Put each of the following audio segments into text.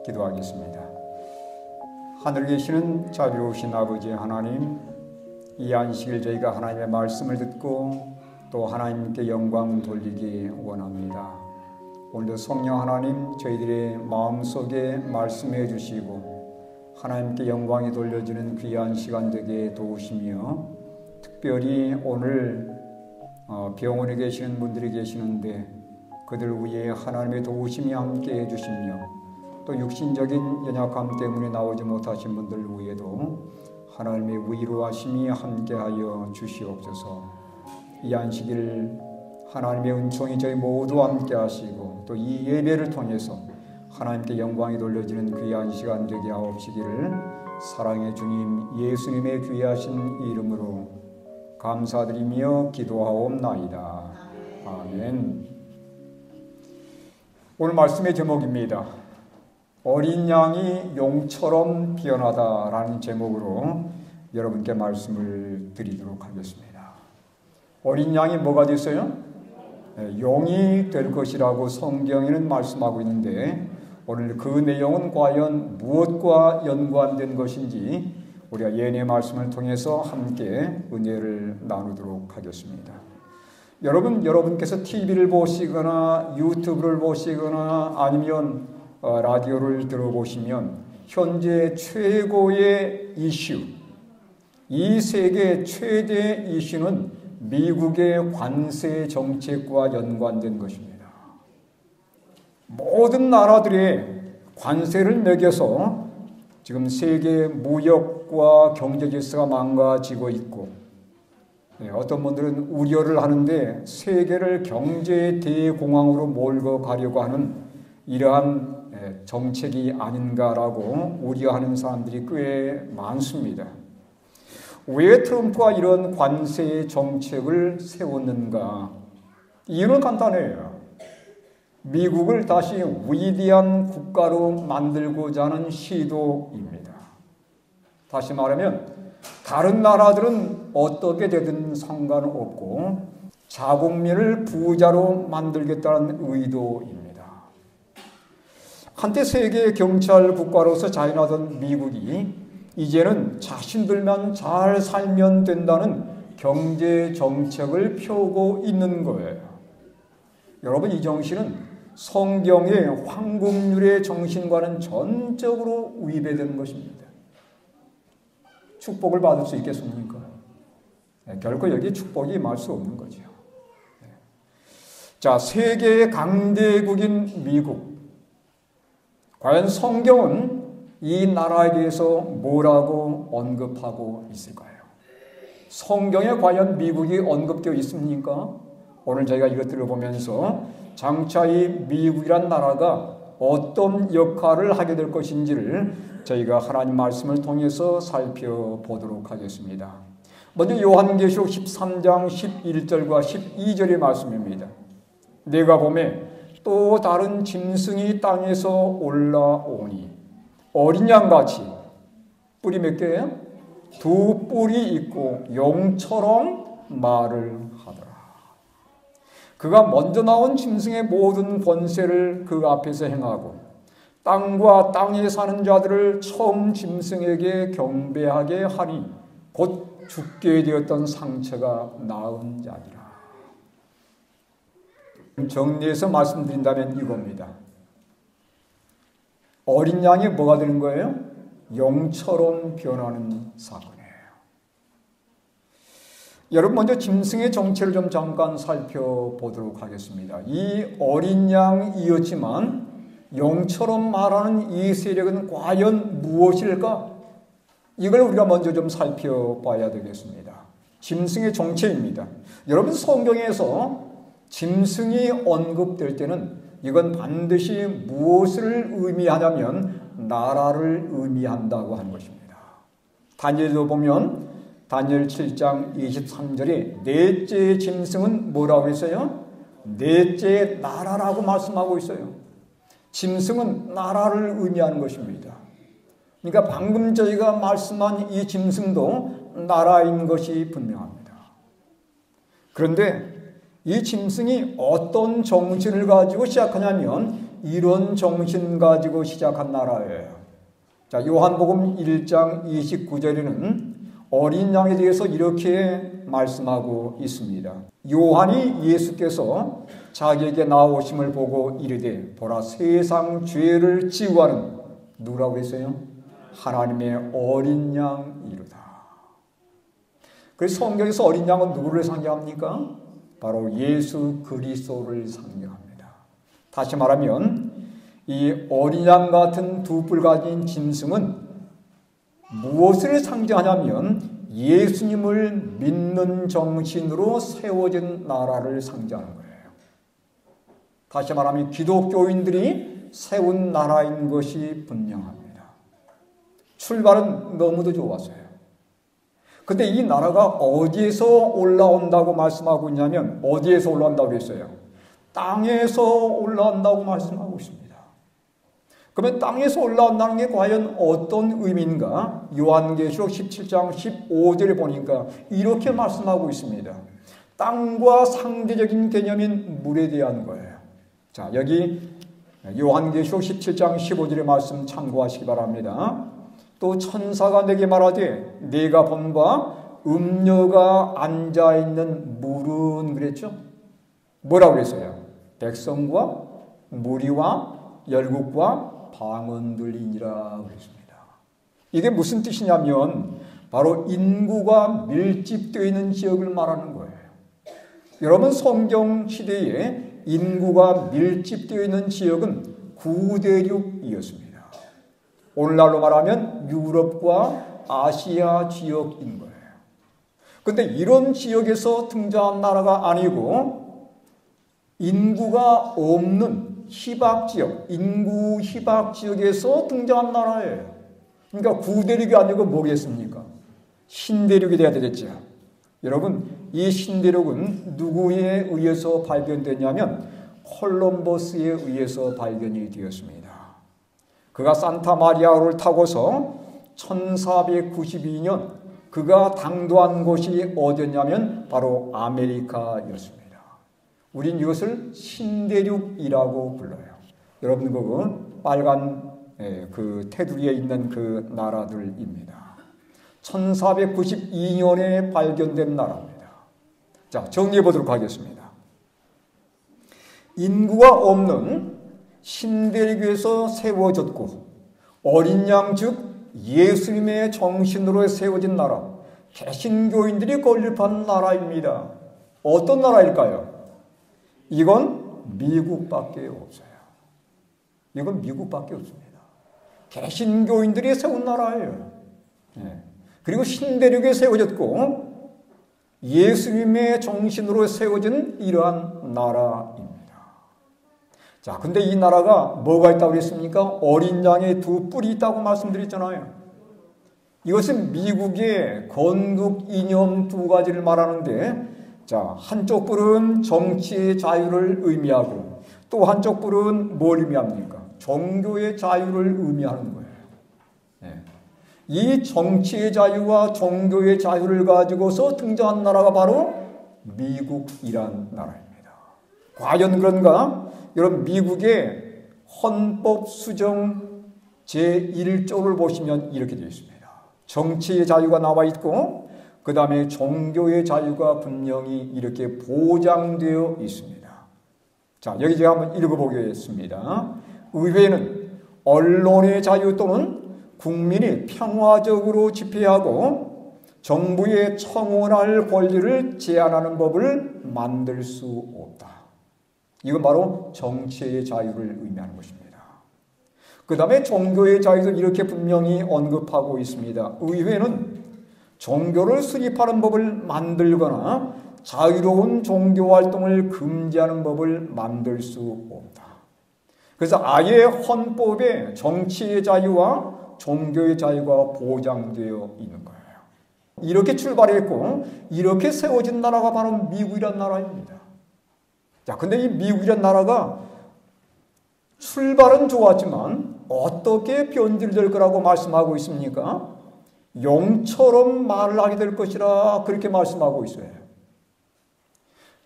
기도하겠습니다. 하늘에 계시는 자비로우신 아버지 하나님, 이 안식일 저희가 하나님의 말씀을 듣고 또 하나님께 영광 돌리기 원합니다. 오늘도 성령 하나님 저희들의 마음속에 말씀해 주시고 하나님께 영광이 돌려지는 귀한 시간 되게 도우시며, 특별히 오늘 병원에 계시는 분들이 계시는데 그들 위에 하나님의 도우심이 함께 해주시며, 또 육신적인 연약함 때문에 나오지 못하신 분들 위에도 하나님의 위로하심이 함께하여 주시옵소서. 이 안식일 하나님의 은총이 저희 모두 함께 하시고 또 이 예배를 통해서 하나님께 영광이 돌려지는 귀한 시간 되게 하옵시기를 사랑의 주님 예수님의 귀하신 이름으로 감사드리며 기도하옵나이다. 아멘. 오늘 말씀의 제목입니다. 어린 양이 용처럼 변하다라는 제목으로 여러분께 말씀을 드리도록 하겠습니다. 어린 양이 뭐가 됐어요? 용이 될 것이라고 성경에는 말씀하고 있는데, 오늘 그 내용은 과연 무엇과 연관된 것인지 우리가 예언의 말씀을 통해서 함께 은혜를 나누도록 하겠습니다. 여러분께서 TV를 보시거나 유튜브를 보시거나 아니면 라디오를 들어보시면 현재 최고의 이슈, 이 세계 최대 이슈는 미국의 관세 정책과 연관된 것입니다. 모든 나라들의 관세를 매겨서 지금 세계 무역과 경제 질서가 망가지고 있고, 어떤 분들은 우려를 하는데 세계를 경제 대공황으로 몰고 가려고 하는 이러한 정책이 아닌가라고 우려하는 사람들이 꽤 많습니다. 왜 트럼프가 이런 관세 정책을 세웠는가? 이유는 간단해요. 미국을 다시 위대한 국가로 만들고자 하는 시도입니다. 다시 말하면 다른 나라들은 어떻게 되든 상관없고 자국민을 부자로 만들겠다는 의도입니다. 한때 세계 경찰 국가로서 자인하던 미국이 이제는 자신들만 잘 살면 된다는 경제 정책을 펴고 있는 거예요. 여러분, 이 정신은 성경의 황금률의 정신과는 전적으로 위배되는 것입니다. 축복을 받을 수 있겠습니까? 결코 여기에 축복이 임할 수 없는 거죠. 자, 세계의 강대국인 미국. 과연 성경은 이 나라에 대해서 뭐라고 언급하고 있을까요? 성경에 과연 미국이 언급되어 있습니까? 오늘 저희가 이것들을 보면서 장차 이 미국이란 나라가 어떤 역할을 하게 될 것인지를 저희가 하나님 말씀을 통해서 살펴보도록 하겠습니다. 먼저 요한계시록 13장 11절과 12절의 말씀입니다. 내가 보매 또 다른 짐승이 땅에서 올라오니 어린 양같이 뿔이 몇 개예요? 2뿔이 있고 용처럼 말을 하더라. 그가 먼저 나온 짐승의 모든 권세를 그 앞에서 행하고 땅과 땅에 사는 자들을 처음 짐승에게 경배하게 하니 곧 죽게 되었던 상처가 나은 자니라. 정리해서 말씀드린다면 이겁니다. 어린 양이 뭐가 되는 거예요? 용처럼 변하는 사건이에요. 여러분, 먼저 짐승의 정체를 좀 잠깐 살펴보도록 하겠습니다. 이 어린 양이었지만 용처럼 말하는 이 세력은 과연 무엇일까? 이걸 우리가 먼저 좀 살펴봐야 되겠습니다. 짐승의 정체입니다. 여러분, 성경에서 짐승이 언급될 때는 이건 반드시 무엇을 의미하냐면 나라를 의미한다고 하는 것입니다. 다니엘도 보면 다니엘 7장 23절에 넷째 짐승은 뭐라고 했어요? 넷째 나라라고 말씀하고 있어요. 짐승은 나라를 의미하는 것입니다. 그러니까 방금 저희가 말씀한 이 짐승도 나라인 것이 분명합니다. 그런데 이 짐승이 어떤 정신을 가지고 시작하냐면 이런 정신 가지고 시작한 나라예요. 자, 요한복음 1장 29절에는 어린 양에 대해서 이렇게 말씀하고 있습니다. 요한이 예수께서 자기에게 나오심을 보고 이르되 보라 세상 죄를 지우하는 누구라고 했어요? 하나님의 어린 양이로다. 그래서 성경에서 어린 양은 누구를 상징합니까? 바로 예수 그리스도를 상징합니다. 다시 말하면 이 어린 양 같은 두 뿔 가진 짐승은 무엇을 상징하냐면 예수님을 믿는 정신으로 세워진 나라를 상징하는 거예요. 다시 말하면 기독교인들이 세운 나라인 것이 분명합니다. 출발은 너무도 좋았어요. 근데 이 나라가 어디에서 올라온다고 말씀하고 있냐면 어디에서 올라온다고 했어요? 땅에서 올라온다고 말씀하고 있습니다. 그러면 땅에서 올라온다는 게 과연 어떤 의미인가? 요한계시록 17장 15절에 보니까 이렇게 말씀하고 있습니다. 땅과 상대적인 개념인 물에 대한 거예요. 자, 여기 요한계시록 17장 15절의 말씀 참고하시기 바랍니다. 또 천사가 내게 말하되 내가 본 바 음녀가 앉아있는 물은 그랬죠? 뭐라고 그랬어요? 백성과 무리와 열국과 방언들이니라 그랬습니다. 이게 무슨 뜻이냐면 바로 인구가 밀집되어 있는 지역을 말하는 거예요. 여러분 성경 시대에 인구가 밀집되어 있는 지역은 구대륙이었습니다. 오늘날로 말하면 유럽과 아시아 지역인 거예요. 그런데 이런 지역에서 등장한 나라가 아니고 인구가 없는 희박지역, 인구 희박지역에서 등장한 나라예요. 그러니까 구대륙이 아니고 뭐겠습니까? 신대륙이 돼야 되겠죠. 여러분, 이 신대륙은 누구에 의해서 발견됐냐면 콜럼버스에 의해서 발견이 되었습니다. 그가 산타마리아호를 타고서 1492년 그가 당도한 곳이 어디였냐면 바로 아메리카였습니다. 우린 이것을 신대륙이라고 불러요. 여러분 그건 빨간 그 테두리에 있는 그 나라들입니다. 1492년에 발견된 나라입니다. 자, 정리해 보도록 하겠습니다. 인구가 없는 신대륙에서 세워졌고 어린 양 즉 예수님의 정신으로 세워진 나라, 개신교인들이 건립한 나라입니다. 어떤 나라일까요? 이건 미국밖에 없어요. 이건 미국밖에 없습니다. 개신교인들이 세운 나라예요. 그리고 신대륙에 세워졌고 예수님의 정신으로 세워진 이러한 나라입니다. 자, 근데 이 나라가 뭐가 있다고 그랬습니까? 어린 양의 두 뿔이 있다고 말씀드렸잖아요. 이것은 미국의 건국 이념 두 가지를 말하는데, 자, 한쪽 뿔은 정치의 자유를 의미하고 또 한쪽 뿔은 뭘 의미합니까? 종교의 자유를 의미하는 거예요. 이 정치의 자유와 종교의 자유를 가지고서 등장한 나라가 바로 미국이란 나라입니다. 과연 그런가? 여러분 미국의 헌법 수정 제1조를 보시면 이렇게 되어 있습니다. 정치의 자유가 나와 있고 그 다음에 종교의 자유가 분명히 이렇게 보장되어 있습니다. 자, 여기 제가 한번 읽어보겠습니다. 의회는 언론의 자유 또는 국민이 평화적으로 집회하고 정부에 청원할 권리를 제한하는 법을 만들 수 없다. 이건 바로 정치의 자유를 의미하는 것입니다. 그 다음에 종교의 자유도 이렇게 분명히 언급하고 있습니다. 의회는 종교를 수립하는 법을 만들거나 자유로운 종교 활동을 금지하는 법을 만들 수 없다. 그래서 아예 헌법에 정치의 자유와 종교의 자유가 보장되어 있는 거예요. 이렇게 출발했고 이렇게 세워진 나라가 바로 미국이란 나라입니다. 자, 근데 이 미국이란 나라가 출발은 좋았지만 어떻게 변질될 거라고 말씀하고 있습니까? 용처럼 말을 하게 될 것이라 그렇게 말씀하고 있어요.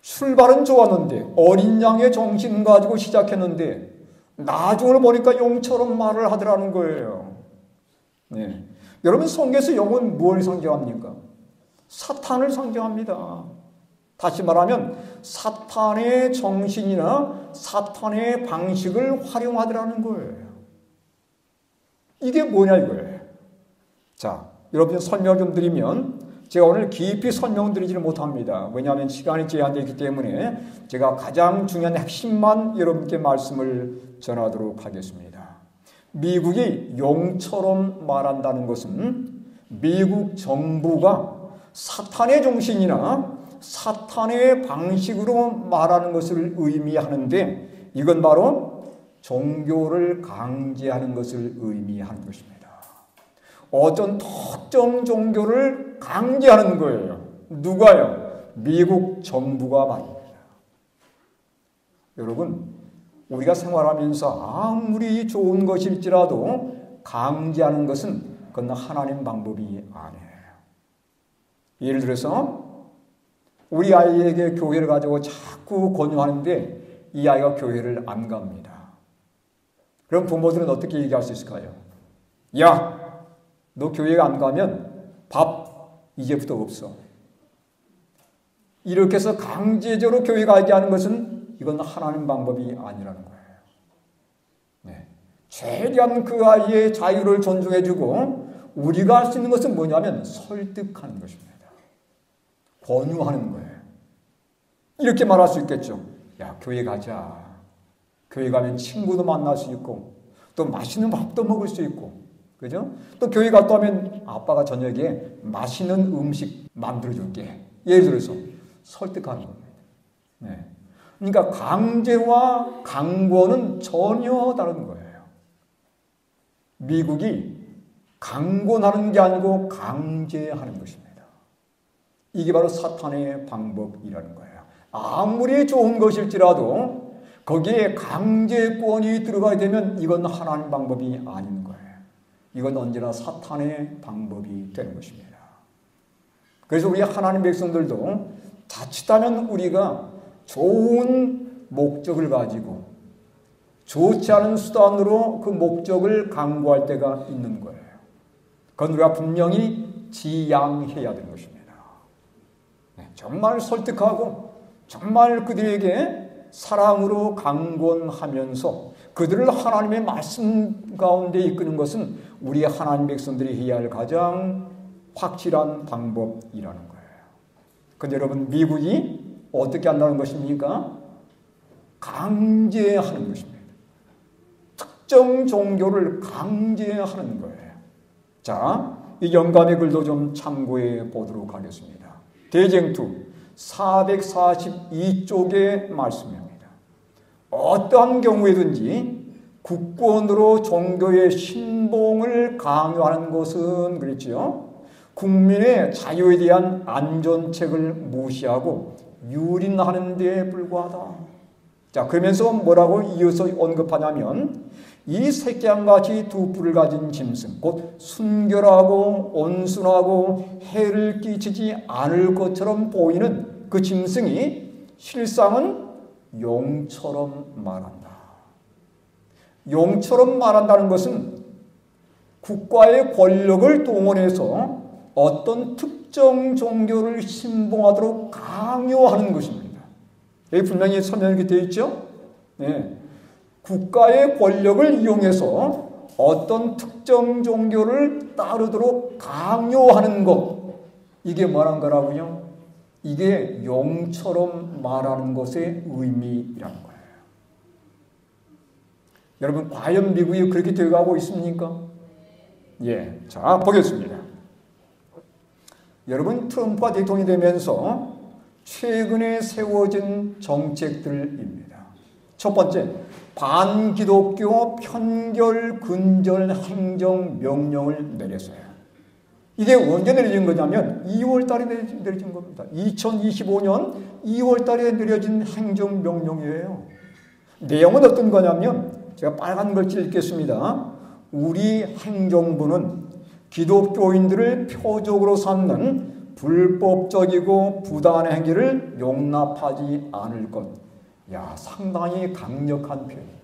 출발은 좋았는데 어린 양의 정신 가지고 시작했는데 나중을 보니까 용처럼 말을 하더라는 거예요. 네. 여러분, 성경에서 용은 뭘 상징합니까? 사탄을 상징합니다. 다시 말하면 사탄의 정신이나 사탄의 방식을 활용하더라는 거예요. 이게 뭐냐 이거예요. 자, 여러분 설명 좀 드리면, 제가 오늘 깊이 설명드리지를 못합니다. 왜냐하면 시간이 제한되어 있기 때문에 제가 가장 중요한 핵심만 여러분께 말씀을 전하도록 하겠습니다. 미국이 용처럼 말한다는 것은 미국 정부가 사탄의 정신이나 사탄의 방식으로 말하는 것을 의미하는데, 이건 바로 종교를 강제하는 것을 의미하는 것입니다. 어떤 특정 종교를 강제하는 거예요. 누가요? 미국 정부가 말입니다. 여러분, 우리가 생활하면서 아무리 좋은 것일지라도 강제하는 것은 그건 하나님 방법이 아니에요. 예를 들어서 우리 아이에게 교회를 가지고 자꾸 권유하는데 이 아이가 교회를 안 갑니다. 그럼 부모들은 어떻게 얘기할 수 있을까요? 야, 너 교회 안 가면 밥 이제부터 없어. 이렇게 해서 강제적으로 교회 가게 하는 것은 이건 하나님 방법이 아니라는 거예요. 네. 최대한 그 아이의 자유를 존중해주고 우리가 할 수 있는 것은 뭐냐면 설득하는 것입니다. 권유하는 거예요. 이렇게 말할 수 있겠죠. 야, 교회 가자. 교회 가면 친구도 만날 수 있고 또 맛있는 밥도 먹을 수 있고, 그죠? 또 교회 갔다 오면 아빠가 저녁에 맛있는 음식 만들어줄게. 예를 들어서 설득하는 겁니다. 네. 그러니까 강제와 강권은 전혀 다른 거예요. 미국이 강권하는 게 아니고 강제하는 것입니다. 이게 바로 사탄의 방법이라는 거예요. 아무리 좋은 것일지라도 거기에 강제권이 들어가게 되면 이건 하나님 방법이 아닌 거예요. 이건 언제나 사탄의 방법이 되는 것입니다. 그래서 우리 하나님 백성들도 자칫하면 우리가 좋은 목적을 가지고 좋지 않은 수단으로 그 목적을 강구할 때가 있는 거예요. 그건 우리가 분명히 지양해야 되는 것입니다. 정말 설득하고 정말 그들에게 사랑으로 강권하면서 그들을 하나님의 말씀 가운데 이끄는 것은 우리 하나님 백성들이 해야 할 가장 확실한 방법이라는 거예요. 그런데 여러분, 미국이 어떻게 한다는 것입니까? 강제하는 것입니다. 특정 종교를 강제하는 거예요. 자, 이 영감의 글도 좀 참고해 보도록 하겠습니다. 대쟁투 442쪽의 말씀입니다. 어떠한 경우에든지 국권으로 종교의 신봉을 강요하는 것은, 그랬지요, 국민의 자유에 대한 안전책을 무시하고 유린하는 데 불과하다. 자, 그러면서 뭐라고 이어서 언급하냐면, 이 새끼양같이 두 뿔을 가진 짐승, 곧 순결하고 온순하고 해를 끼치지 않을 것처럼 보이는 그 짐승이 실상은 용처럼 말한다. 용처럼 말한다는 것은 국가의 권력을 동원해서 어떤 특정 종교를 신봉하도록 강요하는 것입니다. 여기 분명히 설명이 되어 있죠? 네. 국가의 권력을 이용해서 어떤 특정 종교를 따르도록 강요하는 것, 이게 뭐라는 거라고요? 이게 용처럼 말하는 것의 의미라는 거예요. 여러분, 과연 미국이 그렇게 되어가고 있습니까? 예, 자, 보겠습니다. 여러분, 트럼프가 대통령이 되면서 최근에 세워진 정책들입니다. 첫 번째, 반기독교 편결 근절 행정 명령을 내렸어요. 이게 언제 내려진 거냐면 2월 달에 내려진 겁니다. 2025년 2월 달에 내려진 행정 명령이에요. 내용은 어떤 거냐면, 제가 빨간 글씨 읽겠습니다. 우리 행정부는 기독교인들을 표적으로 삼는 불법적이고 부당한 행위를 용납하지 않을 것. 야, 상당히 강력한 표현입니다.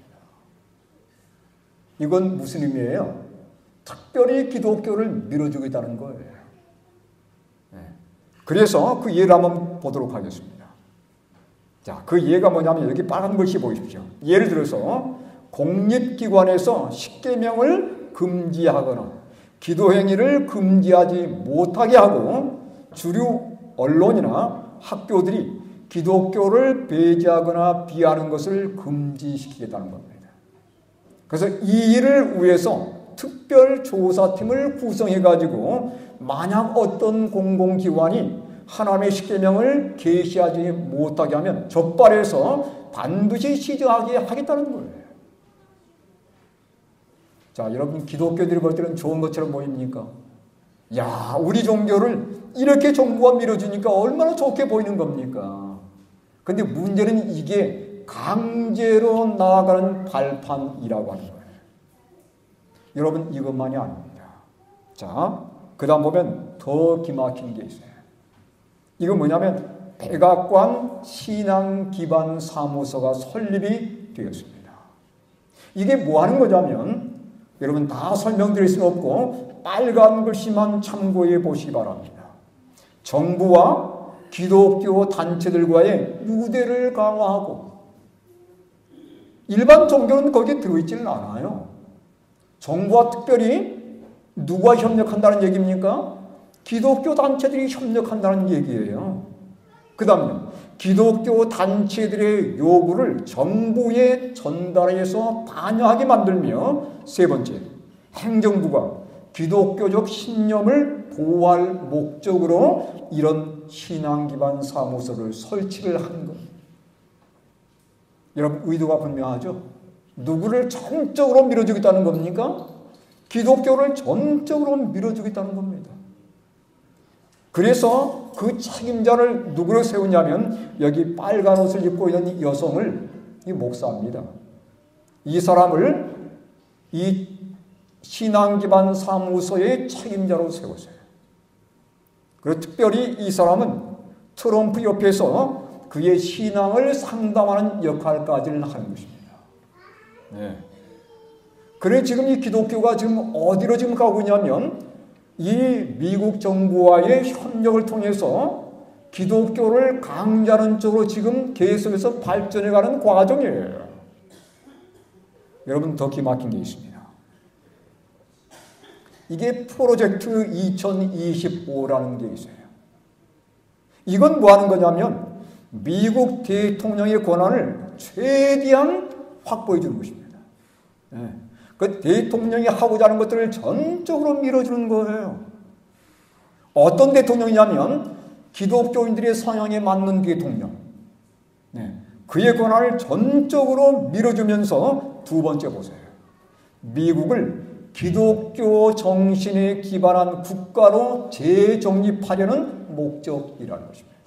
이건 무슨 의미예요? 특별히 기독교를 밀어주겠다는 거예요. 그래서 그 예를 한번 보도록 하겠습니다. 자, 그 예가 뭐냐면 여기 빨간 글씨 보십시오. 예를 들어서 공립기관에서 십계명을 금지하거나 기도행위를 금지하지 못하게 하고 주류 언론이나 학교들이 기독교를 배제하거나 비하하는 것을 금지시키겠다는 겁니다. 그래서 이 일을 위해서 특별조사팀을 구성해가지고 만약 어떤 공공기관이 하나님의 십계명을 계시하지 못하게 하면 적발해서 반드시 시정하게 하겠다는 거예요. 자, 여러분 기독교들이 볼 때는 좋은 것처럼 보입니까? 야, 우리 종교를 이렇게 정부가 밀어주니까 얼마나 좋게 보이는 겁니까? 근데 문제는 이게 강제로 나아가는 발판이라고 하는 거예요. 여러분 이것만이 아닙니다. 자, 그 다음 보면 더 기막힌 게 있어요. 이건 뭐냐면 백악관 신앙기반 사무소가 설립이 되었습니다. 이게 뭐 하는 거냐면 여러분 다 설명드릴 수는 없고 빨간 글씨만 참고해 보시기 바랍니다. 정부와 기독교 단체들과의 유대를 강화하고 일반 종교는 거기에 들어있지는 않아요. 정부와 특별히 누가 협력한다는 얘기입니까? 기독교 단체들이 협력한다는 얘기예요. 그 다음에 기독교 단체들의 요구를 정부에 전달해서 반영하게 만들며 세 번째, 행정부가 기독교적 신념을 보호할 목적으로 이런 신앙기반 사무소를 설치를 하는 겁니다. 여러분 의도가 분명하죠? 누구를 전적으로 밀어주겠다는 겁니까? 기독교를 전적으로 밀어주겠다는 겁니다. 그래서 그 책임자를 누구로 세우냐면 여기 빨간 옷을 입고 있는 이 여성을 이 목사입니다. 이 사람을 이 신앙기반 사무소의 책임자로 세웠어요. 그리고 특별히 이 사람은 트럼프 옆에서 그의 신앙을 상담하는 역할까지를 하는 것입니다. 네. 그래 지금 이 기독교가 지금 어디로 지금 가고 있냐면 이 미국 정부와의 협력을 통해서 기독교를 강조하는 쪽으로 지금 계속해서 발전해가는 과정이에요. 여러분 더 기막힌 게 있습니다. 이게 프로젝트 2025라는 게 있어요. 이건 뭐 하는 거냐면 미국 대통령의 권한을 최대한 확보해 주는 것입니다. 네. 그 대통령이 하고자 하는 것들을 전적으로 밀어주는 거예요. 어떤 대통령이냐면 기독교인들의 성향에 맞는 대통령. 네. 그의 권한을 전적으로 밀어주면서 두 번째 보세요. 미국을 기독교 정신에 기반한 국가로 재정립하려는 목적이라는 것입니다.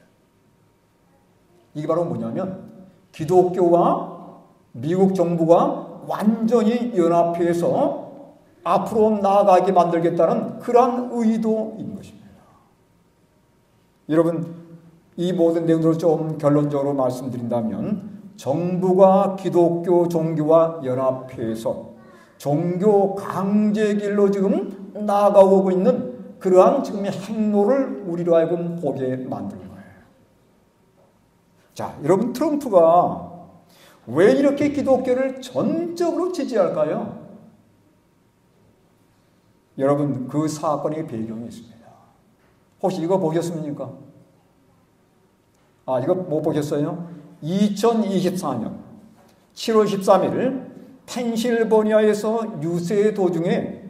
이게 바로 뭐냐면 기독교와 미국 정부가 완전히 연합해서 앞으로 나아가게 만들겠다는 그러한 의도인 것입니다. 여러분 이 모든 내용들을 좀 결론적으로 말씀드린다면 정부가 기독교 종교와 연합해서 종교 강제 길로 지금 나아가고 있는 그러한 지금의 행로를 우리로 하여금 보게 만드는 거예요. 자, 여러분 트럼프가 왜 이렇게 기독교를 전적으로 지지할까요? 여러분 그 사건의 배경이 있습니다. 혹시 이거 보셨습니까? 아, 이거 못 보셨어요? 2024년 7월 13일 펜실베니아에서 유세 도중에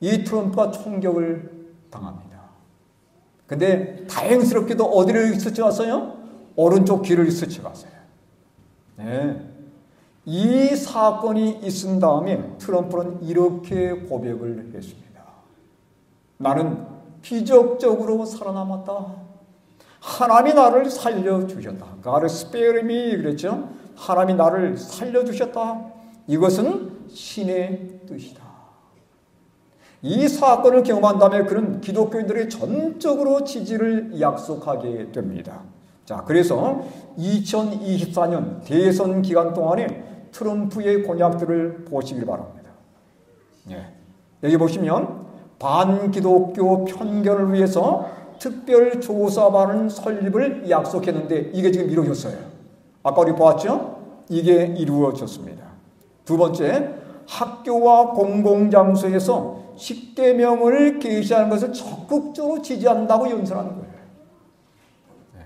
이 트럼프가 총격을 당합니다. 근데 다행스럽게도 어디를 스쳐갔어요? 오른쪽 귀를 스쳐갔어요. 네. 이 사건이 있은 다음에 트럼프는 이렇게 고백을 했습니다. 나는 기적적으로 살아남았다. 하나님이 나를 살려주셨다. God spared me 그랬죠. 하나님이 나를 살려주셨다. 이것은 신의 뜻이다. 이 사건을 경험한 다음에 그는 기독교인들의 전적으로 지지를 약속하게 됩니다. 자, 그래서 2024년 대선 기간 동안에 트럼프의 공약들을 보시길 바랍니다. 예. 여기 보시면 반기독교 편견을 위해서 특별조사반을 설립을 약속했는데 이게 지금 이루어졌어요. 아까 우리 보았죠? 이게 이루어졌습니다. 두 번째, 학교와 공공장소에서 십계명을 계시하는 것을 적극적으로 지지한다고 연설하는 거예요. 네.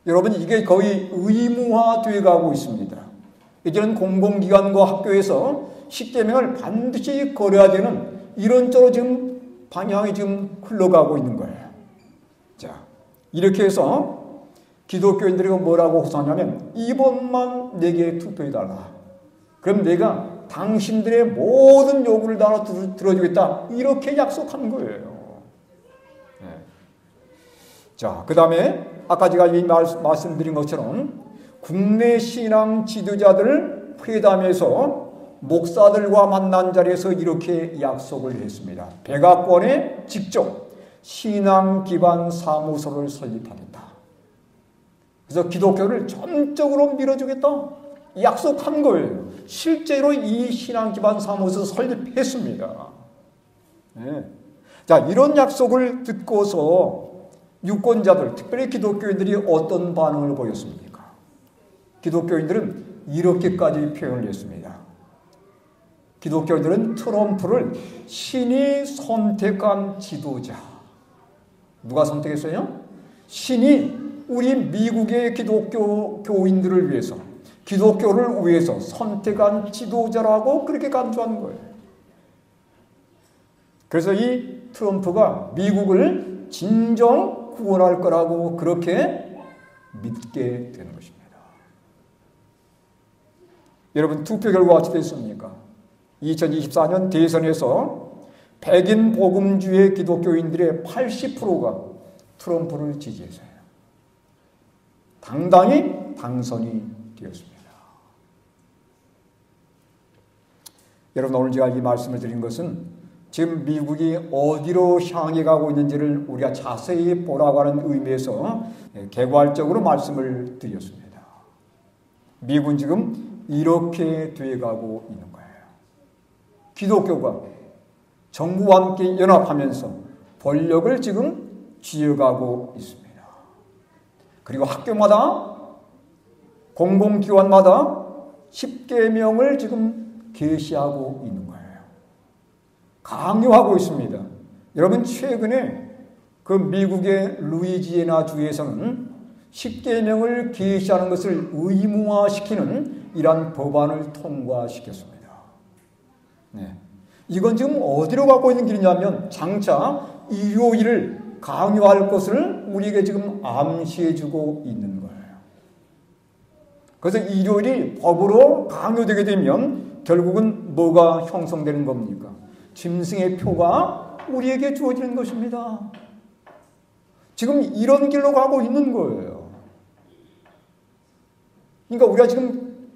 여러분, 이게 거의 의무화되어 가고 있습니다. 이제는 공공기관과 학교에서 십계명을 반드시 거려야 되는 이런 쪽으로 지금 방향이 지금 흘러가고 있는 거예요. 자, 이렇게 해서 기독교인들이 뭐라고 호소하냐면 이번만 내게 투표해달라. 그럼 내가 당신들의 모든 요구를 다 들어주겠다. 이렇게 약속한 거예요. 네. 자, 그 다음에 아까 제가 말씀드린 것처럼 국내 신앙 지도자들 회담에서 목사들과 만난 자리에서 이렇게 약속을 했습니다. 백악관에 직접 신앙 기반 사무소를 설립하겠다. 그래서 기독교를 전적으로 밀어주겠다. 약속한 거예요. 실제로 이 신앙 기반 사무소 설립했습니다. 네. 자, 이런 약속을 듣고서 유권자들, 특별히 기독교인들이 어떤 반응을 보였습니까? 기독교인들은 이렇게까지 표현을 했습니다. 기독교인들은 트럼프를 신이 선택한 지도자. 누가 선택했어요? 신이 우리 미국의 기독교 교인들을 위해서, 기독교를 위해서 선택한 지도자라고 그렇게 간주하는 거예요. 그래서 이 트럼프가 미국을 진정 구원할 거라고 그렇게 믿게 되는 것입니다. 여러분, 투표 결과가 어찌 됐습니까? 2024년 대선에서 백인 복음주의 기독교인들의 80%가 트럼프를 지지했어요. 당당히 당선이 되었습니다. 여러분, 오늘 제가 이 말씀을 드린 것은 지금 미국이 어디로 향해 가고 있는지를 우리가 자세히 보라고 하는 의미에서 개괄적으로 말씀을 드렸습니다. 미국은 지금 이렇게 돼가고 있는 거예요. 기독교가 정부와 함께 연합하면서 권력을 지금 쥐어가고 있습니다. 그리고 학교마다 공공기관마다 십계명을 지금 계시하고 있는 거예요. 강요하고 있습니다. 여러분, 최근에 그 미국의 루이지애나 주에서는 십계명을 계시하는 것을 의무화시키는 이러한 법안을 통과시켰습니다. 네. 이건 지금 어디로 가고 있는 길이냐면 장차 일요일을 강요할 것을 우리에게 지금 암시해주고 있는 거예요. 그래서 일요일이 법으로 강요되게 되면 결국은 뭐가 형성되는 겁니까? 짐승의 표가 우리에게 주어지는 것입니다. 지금 이런 길로 가고 있는 거예요. 그러니까 우리가 지금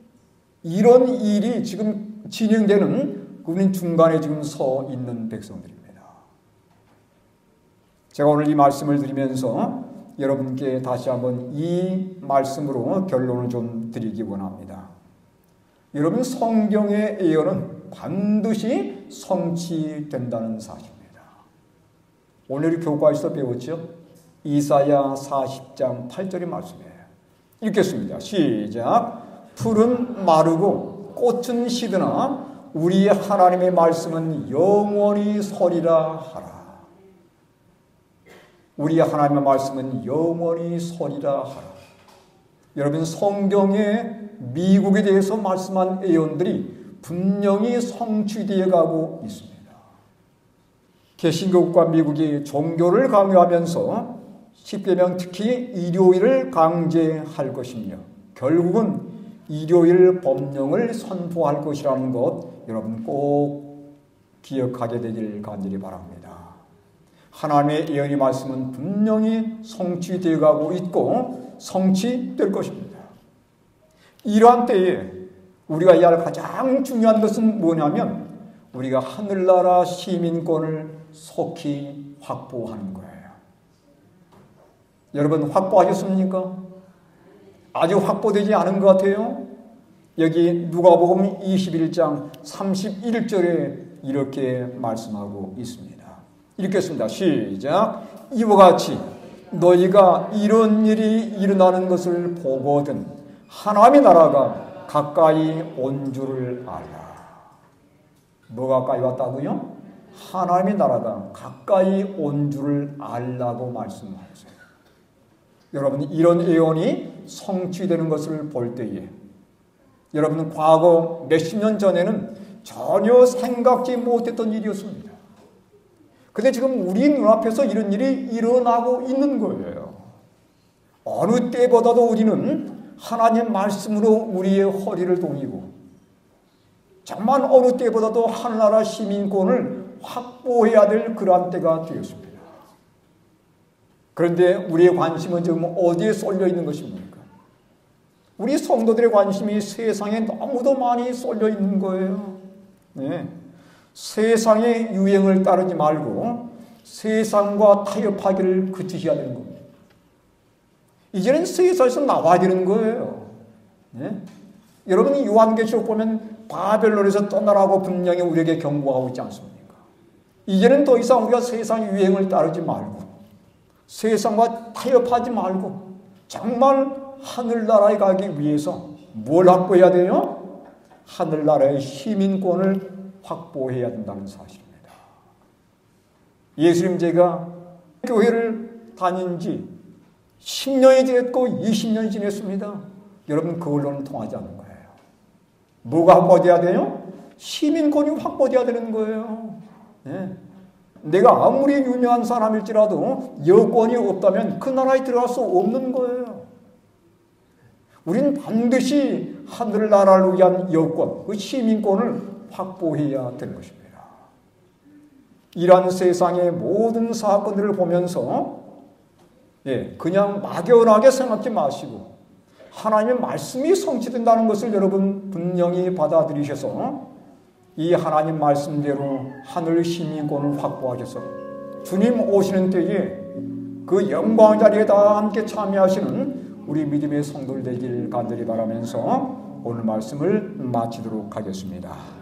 이런 일이 지금 진행되는 우리는 중간에 지금 서 있는 백성들입니다. 제가 오늘 이 말씀을 드리면서 여러분께 다시 한번 이 말씀으로 결론을 좀 드리기 원합니다. 여러분, 성경의 예언은 반드시 성취된다는 사실입니다. 오늘 교과에서 배웠죠? 이사야 40장 8절의 말씀이에요. 읽겠습니다. 시작. 풀은 마르고 꽃은 시드나 우리 하나님의 말씀은 영원히 서리라 하라. 우리 하나님의 말씀은 영원히 서리라 하라. 여러분, 성경의 미국에 대해서 말씀한 예언들이 분명히 성취되어 가고 있습니다. 개신교국과 미국이 종교를 강요하면서 십계명, 특히 일요일을 강제할 것이며 결국은 일요일 법령을 선포할 것이라는 것 여러분 꼭 기억하게 되길 간절히 바랍니다. 하나님의 예언의 말씀은 분명히 성취되어 가고 있고 성취될 것입니다. 이러한 때에 우리가 해야 할 가장 중요한 것은 뭐냐면 우리가 하늘나라 시민권을 속히 확보하는 거예요. 여러분, 확보하셨습니까? 아직 확보되지 않은 것 같아요. 여기 누가복음 21장 31절에 이렇게 말씀하고 있습니다. 읽겠습니다. 시작. 이와 같이 너희가 이런 일이 일어나는 것을 보거든 하나님의 나라가 가까이 온 줄을 알라. 뭐 가까이 왔다고요? 하나님의 나라가 가까이 온 줄을 알라고 말씀하세요. 여러분, 이런 예언이 성취되는 것을 볼 때에 여러분, 과거 몇십 년 전에는 전혀 생각지 못했던 일이었습니다. 근데 지금 우리 눈앞에서 이런 일이 일어나고 있는 거예요. 어느 때보다도 우리는 하나님 말씀으로 우리의 허리를 동이고 정말 어느 때보다도 하늘나라 시민권을 확보해야 될 그러한 때가 되었습니다. 그런데 우리의 관심은 지금 어디에 쏠려 있는 것입니까? 우리 성도들의 관심이 세상에 너무도 많이 쏠려 있는 거예요. 네. 세상의 유행을 따르지 말고 세상과 타협하기를 그치셔야 되는 겁니다. 이제는 세상에서 나와야 되는 거예요. 네? 여러분이 요한계시록 보면 바벨론에서 떠나라고 분명히 우리에게 경고하고 있지 않습니까? 이제는 더 이상 우리가 세상의 유행을 따르지 말고 세상과 타협하지 말고 정말 하늘나라에 가기 위해서 뭘 확보해야 돼요? 하늘나라의 시민권을 확보해야 된다는 사실입니다. 예수님, 제가 교회를 다닌 지 10년이 지났고 20년이 지났습니다. 여러분, 그걸로는 통하지 않는 거예요. 뭐가 확보돼야 돼요? 시민권이 확보돼야 되는 거예요. 네. 내가 아무리 유명한 사람일지라도 여권이 없다면 그 나라에 들어갈 수 없는 거예요. 우리는 반드시 하늘나라를 위한 여권, 그 시민권을 확보해야 되는 것입니다. 이러한 세상의 모든 사건들을 보면서 그냥 막연하게 생각하지 마시고 하나님의 말씀이 성취된다는 것을 여러분 분명히 받아들이셔서 이 하나님 말씀대로 하늘 시민권을 확보하셔서 주님 오시는 때에 그 영광 자리에 다 함께 참여하시는 우리 믿음의 성도들 되길 간절히 바라면서 오늘 말씀을 마치도록 하겠습니다.